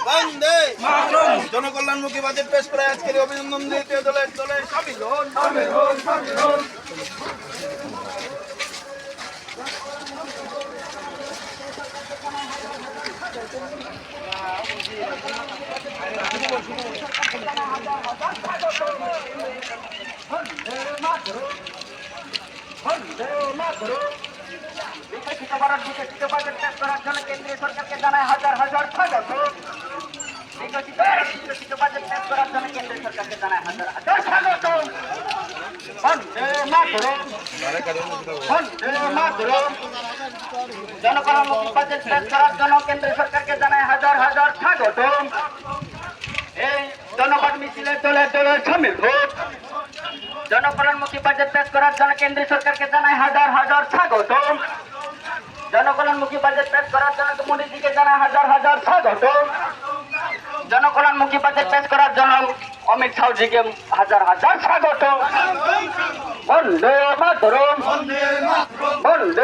বন্দে জনকল্যাণমুখী budget পেশ করে আজকের অভিনন্দন দিতে দলের সামিল হন। বিকশিত ভারত বিকশিত বাজেট পেশ করার জন্য কেন্দ্রীয় সরকারকে জানায় হাজার হাজার স্বাগত। বিকশিত ভারত বিকশিত বাজেট পেশ করার জন্য কেন্দ্রীয় সরকারকে জানায় হাজার হাজার স্বাগত। বন্দে মাতরম, বন্দে মাতরম। জনকল্যাণমুখী বাজেট পেশ করার জন্য কেন্দ্রীয় সরকারকে জানায় হাজার হাজার স্বাগত। এই জনগণ মিছিলে দলে দলে সামিল হোক। জনকল্যাণমুখী বাজেট পেশ করার জন্য কেন্দ্রীয় সরকারকে জানায় হাজার হাজার স্বাগত। জনকল্যাণমুখী বাজেট পেশ করার জন্য মোদীজিকে জানায় হাজার হাজার স্বাগত। জনকল্যাণমুখী বাজেট পেশ করার জন্য অমিত শাহজিকে হাজার হাজার স্বাগত। বন্দে মাতরম, বন্দে